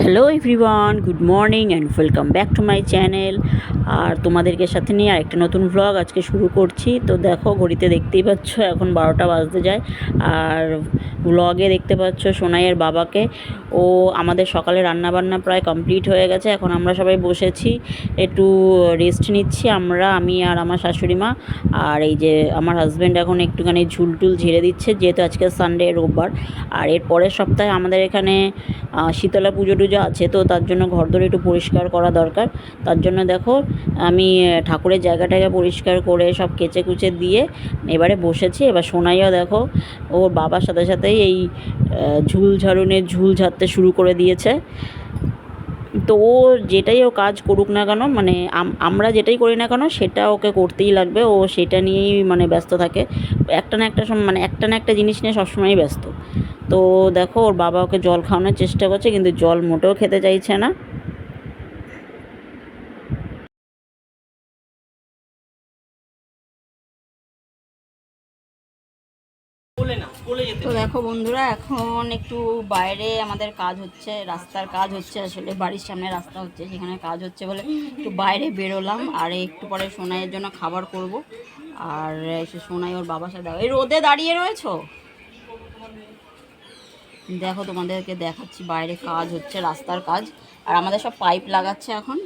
Hello everyone, good morning and welcome back to my channel. আর তোমাদেরকে সাথে নিয়ে আরেকটা নতুন ভ্লগ আজকে শুরু করছি। তো দেখো, ঘড়িতে দেখতেই পাচ্ছ এখন 12টা বাজতে যায়। আর ভ্লগে দেখতে পাচ্ছ সোনাইয়ের বাবাকে। ও আমাদের সকালে রান্নাবান্না প্রায় কমপ্লিট হয়ে গেছে। এখন আমরা সবাই বসেছি, একটু রেস্ট নিচ্ছি আমি আর আমার শাশুড়ি মা। আর এই যে আমার হাজব্যান্ড এখন একটুখানি ঝুলটুল ঝেড়ে দিচ্ছে, যেহেতু আজকে সানডে, রোববার। আর এর পরের সপ্তাহে আমাদের এখানে শীতলা পুজো টুজো আছে, তো তার জন্য ঘরদোর একটু পরিষ্কার করা দরকার। তার জন্য দেখো আমি ঠাকুরের জায়গাটাকে পরিষ্কার করে সব কেচে কুচে দিয়ে এবারে বসেছি। এবার সোনাইও দেখো ওর বাবার সাথে সাথেই এই ঝুল ঝাড়ুনের ঝুল ঝাড়তে শুরু করে দিয়েছে। তো ও যেটাই ও কাজ করুক না কেন, মানে আমরা যেটাই করি না কেন সেটা ওকে করতেই লাগবে। ও সেটা নিয়েই মানে ব্যস্ত থাকে, একটা না একটা মানে একটা না একটা জিনিস নিয়ে সবসময়ই ব্যস্ত। তো দেখো ওর বাবা ওকে জল খাওয়ানোর চেষ্টা করছে, কিন্তু জল মোটেও খেতে চাইছে না। তো দেখো বন্ধুরা, এখন একটু বাইরে আমাদের কাজ হচ্ছে, রাস্তার কাজ হচ্ছে, আসলে বাড়ির সামনে রাস্তা হচ্ছে, সেখানে কাজ হচ্ছে বলে একটু বাইরে বেরোলাম। আর একটু পরে সোনাইয়ের জন্য খাবার করব। আর এসে সোনাই ওর বাবার সাথে এই রোদে দাঁড়িয়ে রয়েছো, দেখো তোমাদেরকে দেখাচ্ছি, বাইরে কাজ হচ্ছে, রাস্তার কাজ। আর আমাদের সব পাইপ লাগাচ্ছে এখন।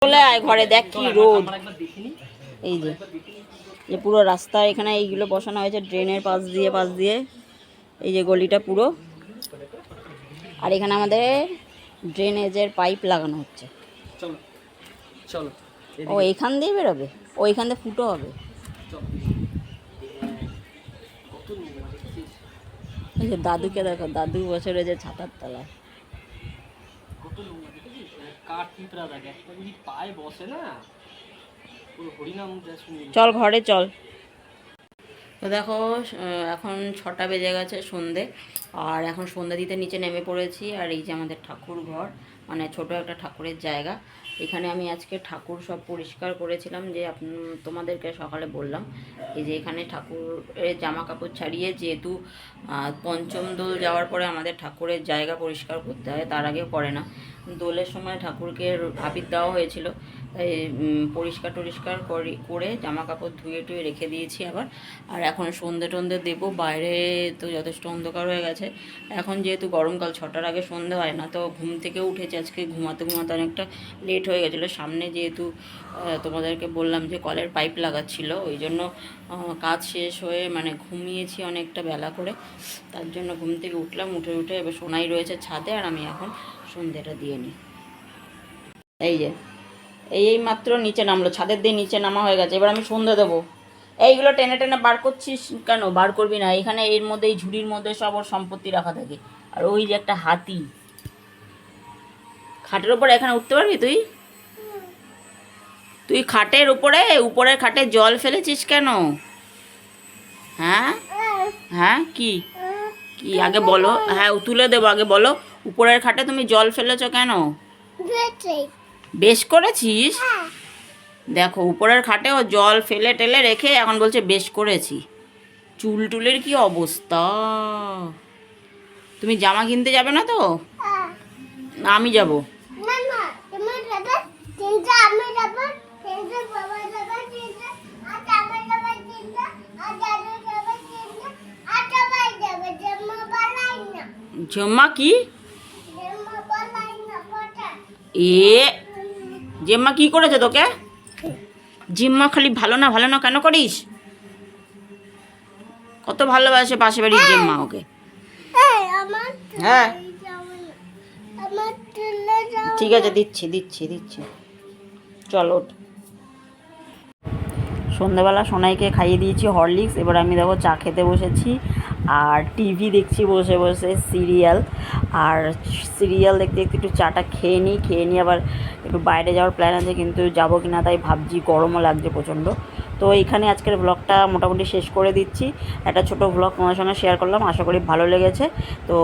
চলে আয় ঘরে, দেখ কি রোদ। এই যে যে পুরো রাস্তা এখানে এইগুলো বসানো হয়েছে ড্রেনের পাশ দিয়ে এই যে গলিটা পুরো। আর এখানে আমাদের ড্রেনেজের পাইপ লাগানো হচ্ছে। ও এইখান দিয়ে বেরোবে, ও এইখান দিয়ে ফুটো হবে। এই যে দাদুকে দেখো, দাদু বছরে যে ছাতার তলায়। চল ঘরে চল। তো দেখো এখন 6টা বেজে গেছে, সন্ধে। আর এখন সন্ধে দিতে নিচে নেমে পড়েছি। আর এই যে আমাদের ঠাকুর ঘর, মানে ছোট একটা ঠাকুরের জায়গা। এখানে আমি আজকে ঠাকুর সব পরিষ্কার করেছিলাম, যে তোমাদেরকে সকালে বললাম। এই যে এখানে ঠাকুরের জামা কাপড় ছাড়িয়ে, যেহেতু পঞ্চম দোল যাওয়ার পরে আমাদের ঠাকুরের জায়গা পরিষ্কার করতে হয়, তার আগেও করে না। দোলের সময় ঠাকুরকে আবির দেওয়া হয়েছিল, তাই পরিষ্কার টরিষ্কার করে জামা কাপড় ধুয়ে টুয়ে রেখে দিয়েছি আবার। আর এখন সন্ধে টন্ধে দেবো। বাইরে তো যথেষ্ট অন্ধকার হয়ে গেছে এখন, যেহেতু গরমকাল, 6টার আগে সন্ধে হয় না। তো ঘুম থেকে উঠেছে আজকে, ঘুমাতে অনেকটা লেট হয়ে গেছিলো। সামনে যেহেতু তোমাদেরকে বললাম যে কলের পাইপ লাগাচ্ছিলো, ওই জন্য কাজ শেষ হয়ে মানে ঘুমিয়েছি অনেকটা বেলা করে। তার জন্য ঘুম থেকে উঠে এবার সোনাই রয়েছে ছাদে, আর আমি এখন সন্ধেটা দিয়ে নিই। এই যে এই মাত্র নিচে নামলো, ছাদের দিয়ে নিচে নামা হয়ে গেছে। এবার আমি সন্ধে দেবো। এইগুলো টেনে টেনে বার করছিস কেন? বার করবি না, এখানে এর মধ্যে, এই ঝুড়ির মধ্যে সব ওর সম্পত্তি রাখা থাকে। আর ওই যে একটা হাতি, খাটের ওপরে এখানে উঠতে পারবি তুই? তুই খাটের উপরের খাটে জল ফেলেছিস কেন? হ্যাঁ হ্যাঁ, কি কি আগে বলো। হ্যাঁ তুলে দেবো, আগে বলো উপরের খাটে তুমি জল ফেলেছো কেন? বেশ করেছিস? দেখো উপরের খাটেও জল ফেলে টেলে রেখে এখন বলছে বেশ করেছি। চুল টুলের কি অবস্থা! তুমি জামা কিনতে যাবে না তো? আমি যাব। জম্মা কি? এ জেম্মা কি করেছে তোকে? জিম্মা খালি ভালো না ভালো না কেন করিস? কত ভালোবাসে পাশে বাড়ির জেম্মা ওকে। হ্যাঁ ঠিক আছে, দিচ্ছি। চলো। সন্ধ্যাবেলা সোনাইকে খাইয়ে দিয়েছি হরলিক্স। এবার আমি দেখো চা খেতে বসেছি, আর টিভি দেখছি বসে বসে সিরিয়াল। আর সিরিয়াল দেখতে দেখতে একটু চাটা খেয়ে নিই আবার একটু বাইরে যাওয়ার প্ল্যান আছে, কিন্তু যাবো কি না তাই ভাবছি, গরমও লাগছে প্রচণ্ড। তো এইখানে আজকের ব্লগটা মোটামুটি শেষ করে দিচ্ছি। একটা ছোটো ব্লগ তোমার সঙ্গে শেয়ার করলাম, আশা করি ভালো লেগেছে। তো